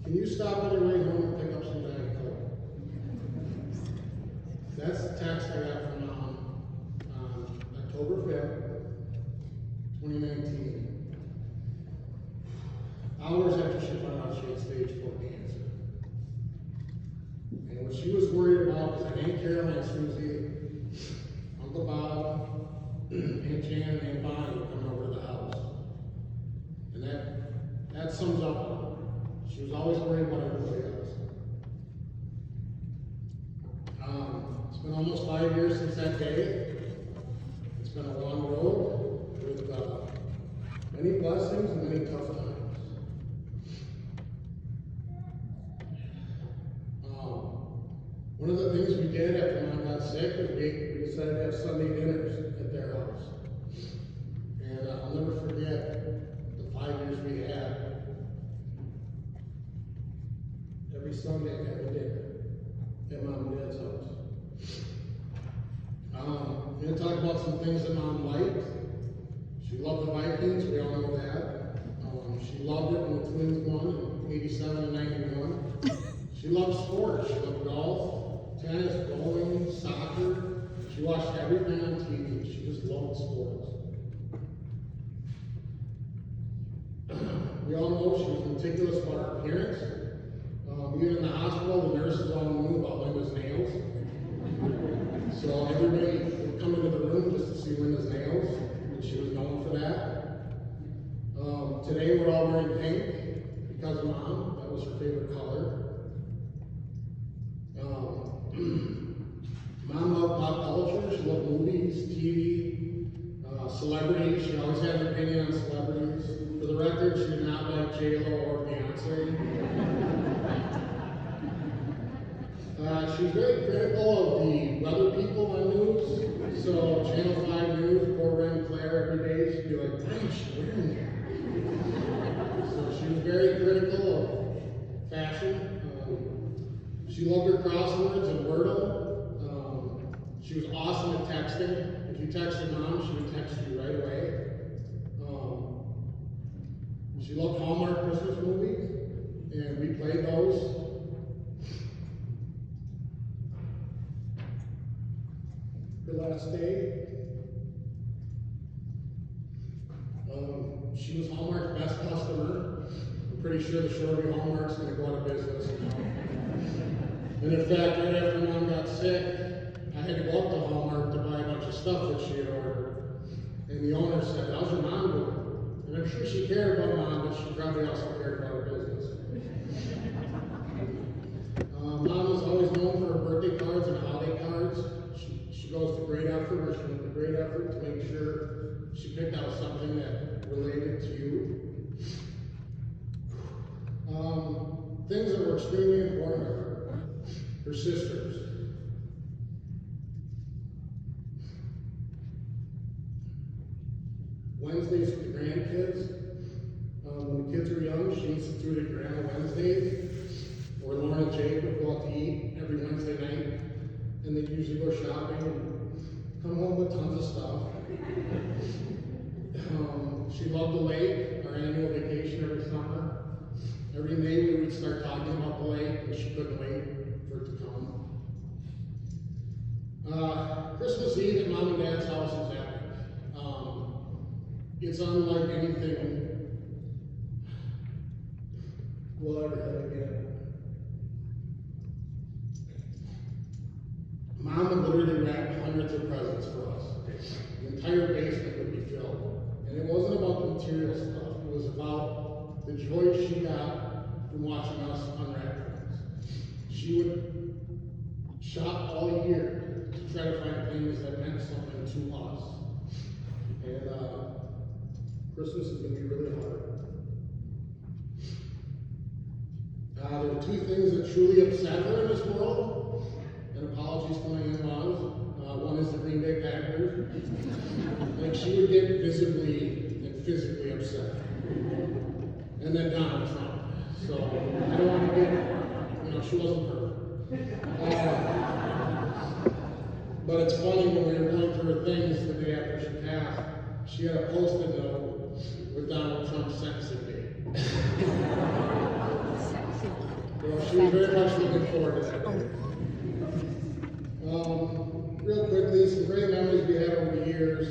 Can you stop on your way home and pick up some Diet Coke? That's the text I got from Mom on October 5th, 2019. Hours after she found out she had stage 4 cancer. And what she was worried about was that Aunt Carol, Aunt Susie, Uncle Bob, Aunt Jan, and Aunt Bonnie were coming over to the house. And that sums up her. She was always worried about everybody else. It's been almost 5 years since that day. It's been a long road with many blessings and many tough times. One of the things we did after Mom got sick was we decided to have Sunday dinners at their house. And I'll never forget the 5 years we had. Every Sunday I had a dinner at Mom and Dad's house. I'm going to talk about some things that Mom liked. She loved the Vikings, we all know that. She loved it when the Twins won in 87 and 91. She loved sports. She loved golf, tennis, bowling, soccer. She watched everything on TV. She just loved sports. We all know she was meticulous about her appearance. Even in the hospital, the nurses all knew about Linda's nails. So everybody would come into the room just to see Linda's nails, and she was known for that. Today we're all wearing pink because of Mom. That was her favorite color. Mom loved pop culture. She loved movies, TV, celebrities. She always had an opinion on celebrities. For the record, she did not like J-Lo or Beyonce. She's very critical of the weather people on news. So Channel 5 News, poor Ren Claire, every day she'd be like, why is she wearing that? So she was very critical of fashion. She loved her crosswords and Wordle. She was awesome at texting. If you texted Mom, she would text you right away. She loved Hallmark Christmas movies, and we played those. Her last day, she was Hallmark's best customer. I'm pretty sure the Shoreby Hallmark's going to go out of business now. And in fact, right after Mom got sick, I had to go up to Hallmark to buy a bunch of stuff that she had ordered. And the owner said, how's your mom doing? And I'm sure she cared about Mom, but she probably also cared about her business. Mom was always known for her birthday cards and holiday cards. She goes to great effort, or she went to great effort to make sure she picked out something that related to you. Things that were extremely important to her. Her sisters. Wednesdays with the grandkids. When the kids were young, she instituted Grandma Wednesdays, where Lauren and Jake would go out to eat every Wednesday night, and they'd usually go shopping and come home with tons of stuff. She loved the lake, our annual vacation every summer. Every May we would start talking about the lake, and she couldn't wait for it to come. Christmas Eve at Mom and Dad's house is epic. It's unlike anything we'll ever have again. Mom would literally wrap hundreds of presents for us. The entire basement would be filled. And it wasn't about the material stuff. It was about the joy she got from watching us unwrap things. She would shop all year to try to find things that meant something to us. And Christmas is going to be really hard. There were two things that truly upset her in this world. And apologies to my in-laws. One is the Green Bay Packers. Like, she would get visibly and physically upset. And then Donald Trump. So I don't want to get, she wasn't perfect. But it's funny, when we were going through her things the day after she passed, she had a post-it note with Donald Trump's sentencing date. Well, she was very much looking forward to that day. Real quickly, some great memories we had over the years.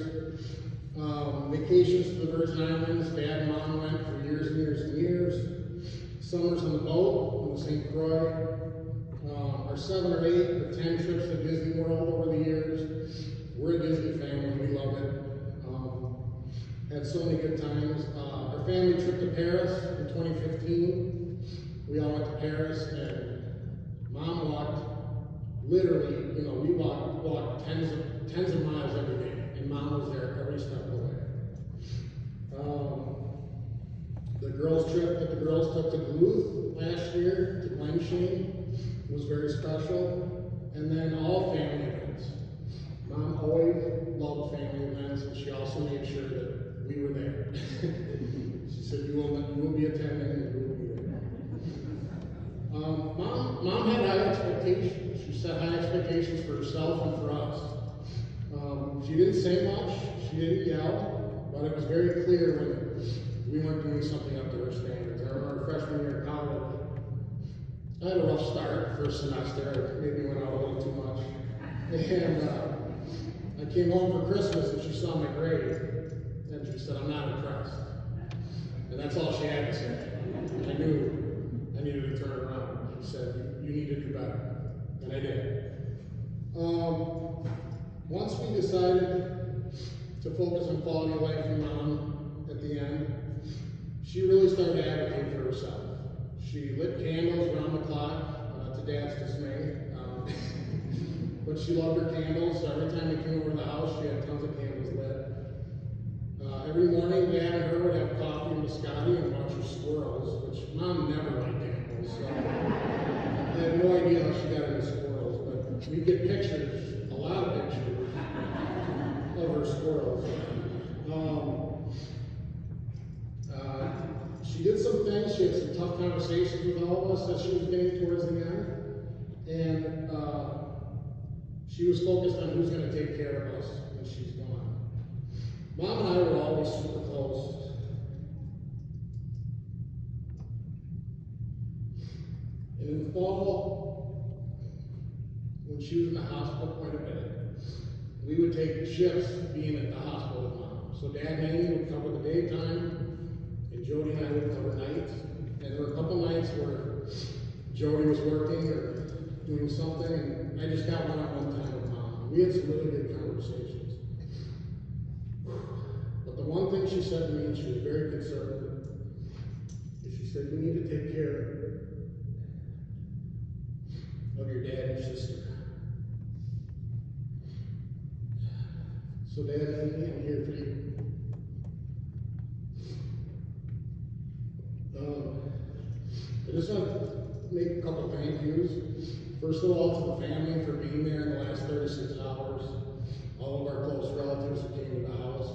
Vacations to the Virgin Islands. Dad and Mom went for years and years and years. Summers on the boat in the St. Croix. Our 7 or 8 or 10 trips to Disney World over the years. We're a Disney family. We love it. Had so many good times. Our family trip to Paris in 2015. We all went to Paris, and Mom walked literally, we walked tens of miles every day, and Mom was there every step of the way. The girls' trip that the girls took to Duluth last year, to Glenshane, was very special. And then all family events. Mom always loved family events, and she also made sure that we were there. She said, you will be attending, and you will be there. Mom had high expectations. She set high expectations for herself and for us. She didn't say much, she didn't yell, but it was very clear when we weren't doing something up to her standards. I remember freshman year of college, I had a rough start first semester. Maybe went out a little too much. And I came home for Christmas and she saw my grade, and she said, I'm not impressed. And that's all she had to say. I knew I needed to turn around. She said, you need to do better. And I did. Once we decided to focus on quality of life for Mom at the end, she really started to advocate for herself. She lit candles around the clock, to Dad's dismay. But she loved her candles, so every time we came over to the house, she had tons of candles lit. Every morning, Dad and her would have coffee and biscotti and watch her squirrels, which Mom never liked animals, so I had no idea how she got into squirrels, but we get pictures, a lot of pictures, of her squirrels. She did some things, she had some tough conversations with all of us as she was getting towards the end, and she was focused on who's going to take care of us when she's gone. Mom and I were always super close. And in the fall, when she was in the hospital quite a bit, we would take shifts being at the hospital with Mom. So Dad and Amy would cover the daytime, and Jody and I would cover nights. And there were a couple nights where Jody was working or doing something, and I just got one-on-one time with Mom. We had some really good conversations. But the one thing she said to me, and she was very conservative, is she said, you need to take care of your dad and your sister. So Dad and me, I'm here for you. I just want to make a couple thank yous. First of all, to the family for being there in the last 36 hours. All of our close relatives who came to the house.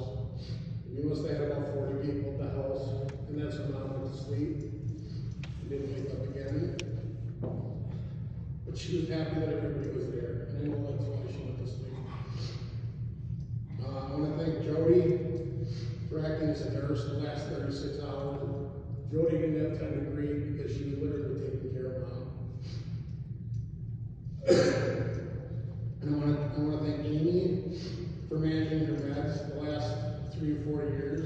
We must have had about 40 people at the house, and that's when Mom went to sleep. She didn't wake up again. But she was happy that everybody was there, and I know that's why she went to sleep. I want to thank Jody for acting as a nurse the last 36 hours. Jody didn't have time to grieve because she was literally taking care of Mom. And I want to thank Amy for managing her meds the last 3 or 4 years.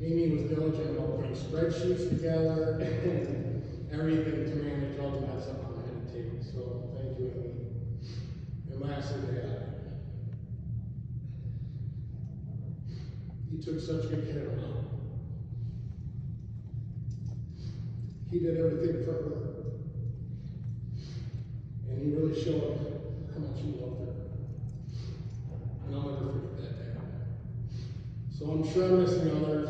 Amy was diligent about putting spreadsheets together and everything to manage all the meds that Mom had to take. So thank you, Amy. And lastly, Dad. He took such good care of Mom. He did everything for her. And he really showed how much he loved her. And I'll never forget that day. So I'm sure I'm missing others.